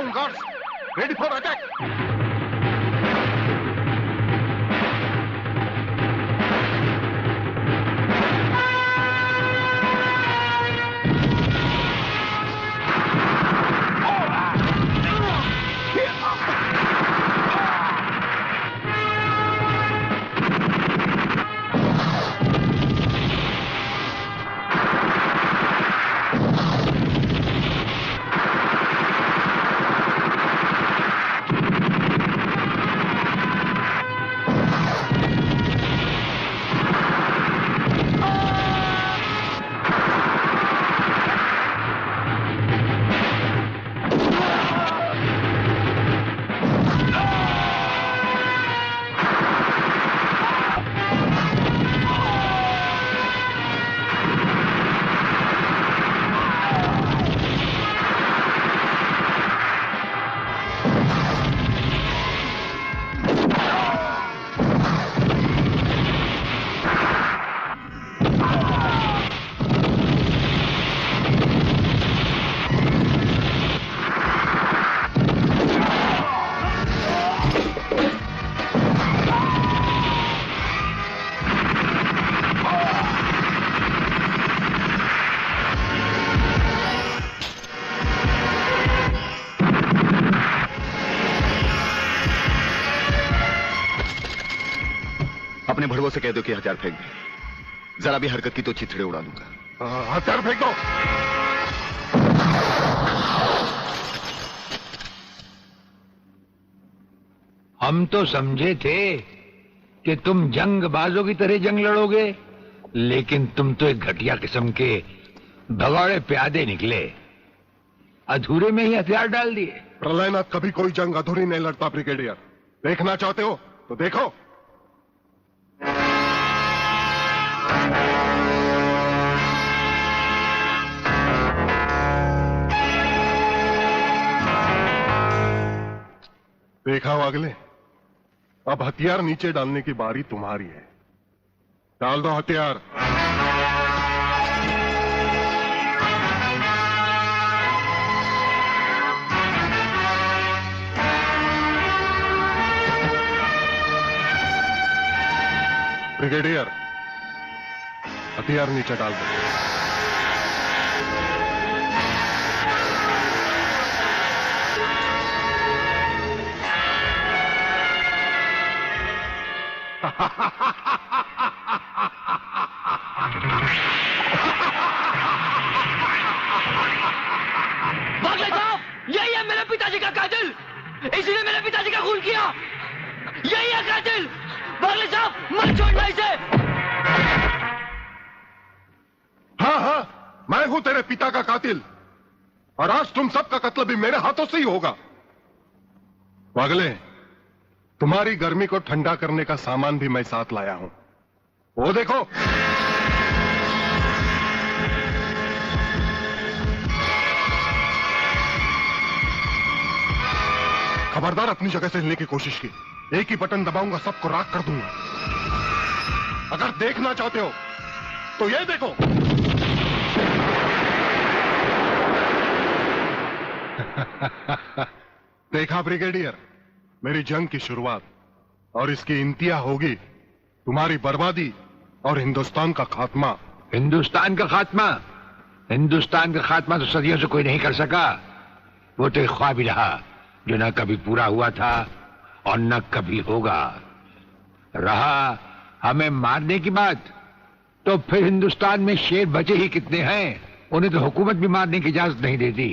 Down guards, ready for attack. अपने भड़वों से कह दो कि हथियार फेंक दे। जरा भी हरकत की तो चिथड़े उड़ा दूंगा। हथियार फेंक दो। हम तो समझे थे कि तुम जंगबाजों की तरह जंग लड़ोगे, लेकिन तुम तो एक घटिया किस्म के भगौड़े प्यादे निकले। अधूरे में ही हथियार डाल दिए। प्रलयनाथ कभी कोई जंग अधूरी नहीं लड़ता ब्रिगेडियर। देखना चाहते हो तो देखो। देखा वागले, अब हथियार नीचे डालने की बारी तुम्हारी है। डाल दो हथियार। ब्रिगेडियर, हथियार नीचे डाल दो। बागले साहब, यही है मेरे पिताजी का कातिल। इसीने मेरे पिताजी का खून किया। यही है कातिल। बागले साहब, मत छोड़ना इसे। हाँ, मैं हूं तेरे पिता का कातिल, और आज तुम सबका कत्ल भी मेरे हाथों से ही होगा। वागले, तुम्हारी गर्मी को ठंडा करने का सामान भी मैं साथ लाया हूं। वो देखो। खबरदार अपनी जगह से हिलने की कोशिश की। एक ही बटन दबाऊंगा, सबको राख कर दूंगा। अगर देखना चाहते हो तो ये देखो। देखा ब्रिगेडियर, मेरी जंग की शुरुआत, और इसकी इंतहा होगी तुम्हारी बर्बादी और हिंदुस्तान का खात्मा। हिंदुस्तान का खात्मा? हिंदुस्तान का खात्मा तो सदियों से कोई नहीं कर सका। वो तो एक ख्वाब ही रहा जो न कभी पूरा हुआ था और न कभी होगा। रहा हमें मारने की बात, तो फिर हिंदुस्तान में शेर बचे ही कितने हैं। उन्हें तो हुकूमत भी मारने की इजाजत नहीं देती।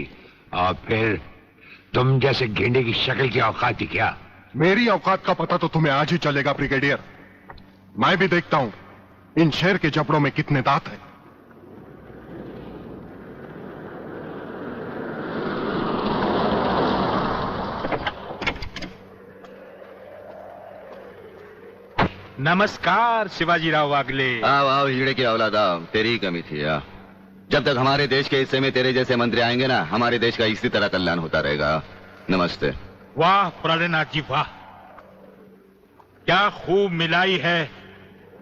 और फिर तुम जैसे गेंडे की शक्ल की औकात ही क्या? मेरी औकात का पता तो तुम्हें आज ही चलेगा ब्रिगेडियर। मैं भी देखता हूं इन शेर के जबड़ों में कितने दांत हैं। नमस्कार शिवाजीराव वागले। आओ आओ हिजड़े की औलादा, तेरी ही कमी थी। जब तक हमारे देश के हिस्से में तेरे जैसे मंत्री आएंगे ना, हमारे देश का इसी तरह कल्याण होता रहेगा। नमस्ते। वाह प्रलयनाथ जी वाह, क्या खूब मिलाई है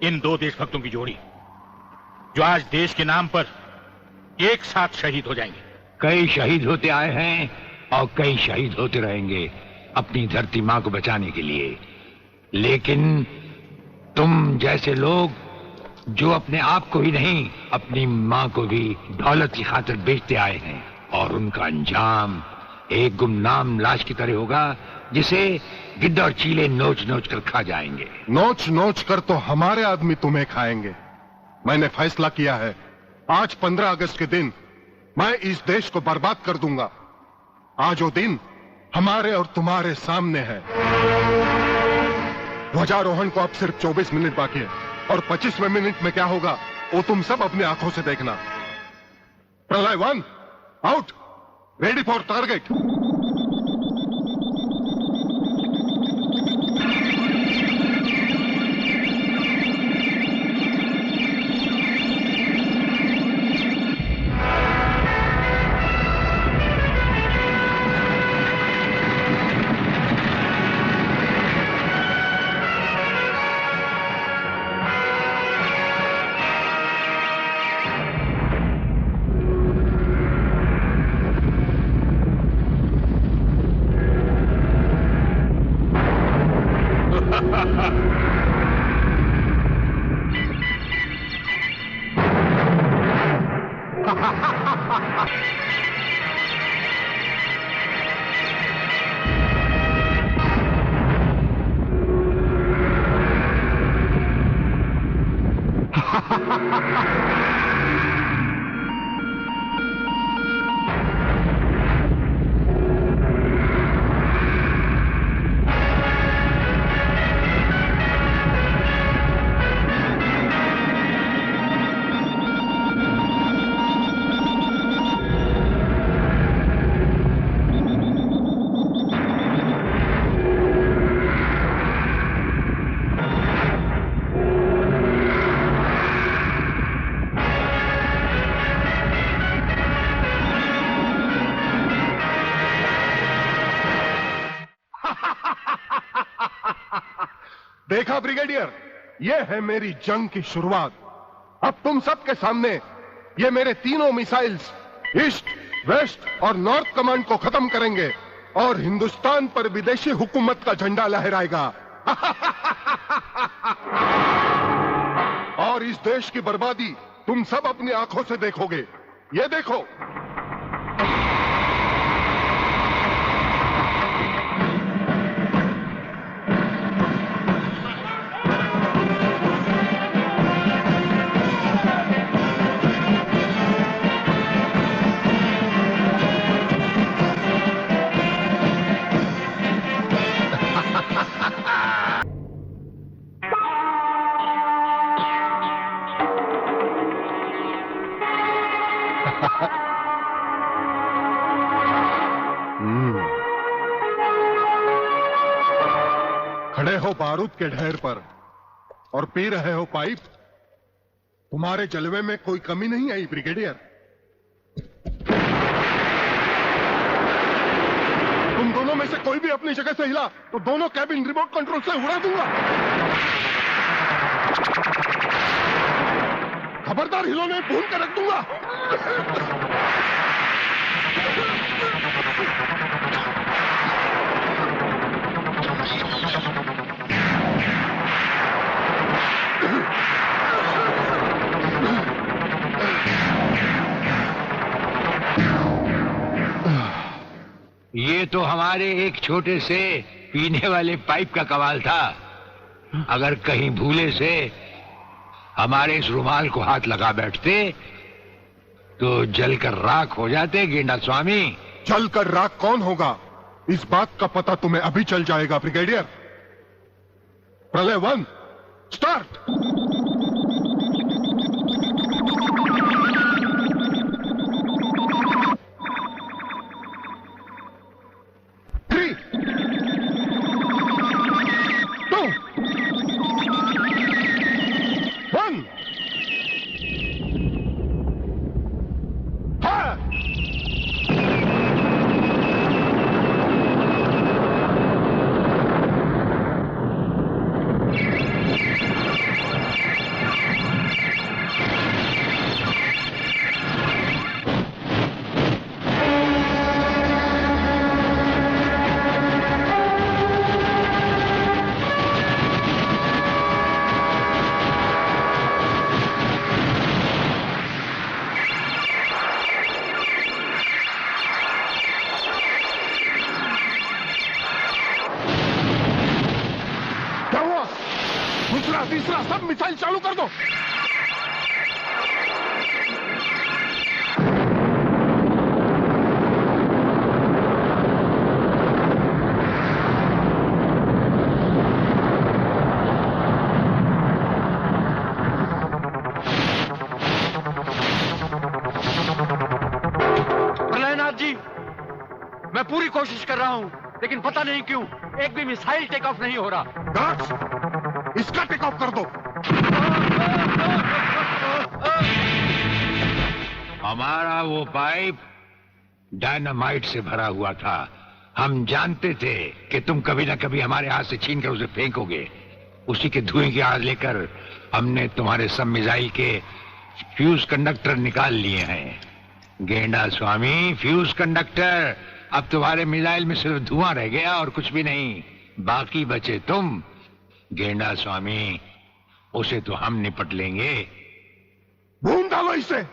इन दो देशभक्तों की जोड़ी, जो आज देश के नाम पर एक साथ शहीद हो जाएंगे। कई शहीद होते आए हैं, और कई शहीद होते रहेंगे अपनी धरती माँ को बचाने के लिए। लेकिन तुम जैसे लोग जो अपने आप को ही नहीं अपनी माँ को भी दौलत की खातिर बेचते आए हैं, और उनका अंजाम एक गुमनाम लाश की तरह होगा जिसे गिद्ध और चीले नोच नोच कर खा जाएंगे। नोच नोच कर तो हमारे आदमी तुम्हें खाएंगे। मैंने फैसला किया है, आज 15 अगस्त के दिन मैं इस देश को बर्बाद कर दूंगा। आज वो दिन हमारे और तुम्हारे सामने है। ध्वजारोहण को अब सिर्फ 24 मिनट बाकी है, और 25वें मिनट में क्या होगा वो तुम सब अपनी आंखों से देखना। प्रलय 1 आउट, रेडी फॉर टारगेट। देखा ब्रिगेडियर, ये है मेरी जंग की शुरुआत। अब तुम सबके सामने ये मेरे तीनों मिसाइल्स ईस्ट, वेस्ट और नॉर्थ कमांड को खत्म करेंगे और हिंदुस्तान पर विदेशी हुकूमत का झंडा लहराएगा। और इस देश की बर्बादी तुम सब अपनी आंखों से देखोगे। ये देखो, खड़े हो बारूद के ढेर पर और पी रहे हो पाइप। तुम्हारे जलवे में कोई कमी नहीं आई ब्रिगेडियर। तुम दोनों में से कोई भी अपनी जगह से हिला तो दोनों कैबिन रिमोट कंट्रोल से उड़ा दूंगा। खबरदार, हिलोने भून कर रख दूंगा। ये तो हमारे एक छोटे से पीने वाले पाइप का कमाल था। अगर कहीं भूले से हमारे इस रुमाल को हाथ लगा बैठते तो जलकर राख हो जाते गेंडा स्वामी। जलकर राख कौन होगा, इस बात का पता तुम्हें अभी चल जाएगा ब्रिगेडियर। प्रलय 1 स्टार्ट। सब मिसाइल चालू कर दो। प्रलयनाथ जी, मैं पूरी कोशिश कर रहा हूं, लेकिन पता नहीं क्यों एक भी मिसाइल टेक ऑफ नहीं हो रहा। गार्ड्स, इसका टेक ऑफ कर दो। हमारा वो पाइप डायनामाइट से भरा हुआ था। हम जानते थे कि तुम कभी ना कभी हमारे हाथ से छीन कर उसे फेंकोगे। उसी के धुएं की आग लेकर हमने तुम्हारे सब मिसाइल के फ्यूज कंडक्टर निकाल लिए हैं। गेंडा स्वामी, फ्यूज कंडक्टर, अब तुम्हारे मिसाइल में सिर्फ धुआं रह गया और कुछ भी नहीं। बाकी बचे तुम। गेंडा स्वामी, उसे तो हम निपट लेंगे। भून डालो इसे।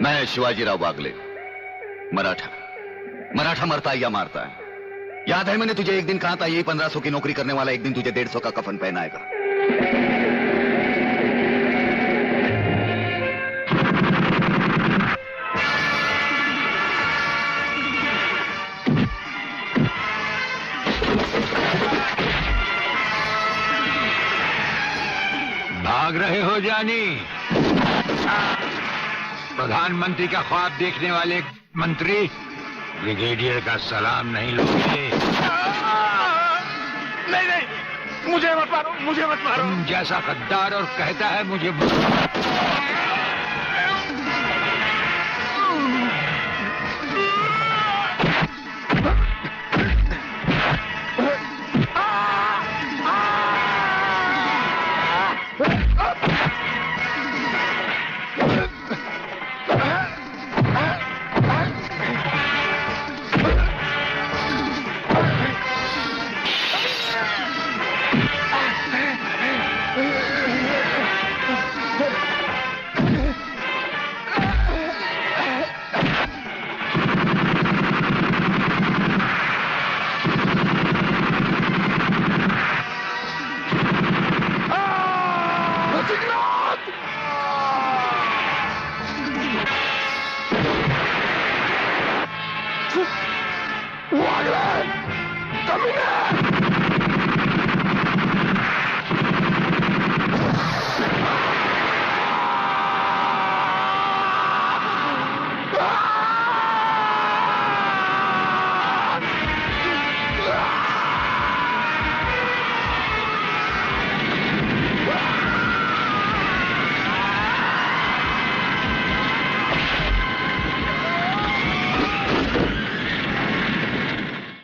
मैं शिवाजीराव बागले, मराठा मरता है या मारता है। याद है मैंने तुझे एक दिन कहा था, यही 1500 की नौकरी करने वाला एक दिन तुझे 150 का कफन पहनाएगा। भाग रहे हो जानी? प्रधानमंत्री का ख्वाब देखने वाले मंत्री ब्रिगेडियर का सलाम नहीं लोगे? नहीं, मुझे मत मारो, मुझे मत मारो। तुम जैसा गद्दार और कहता है मुझे Come here!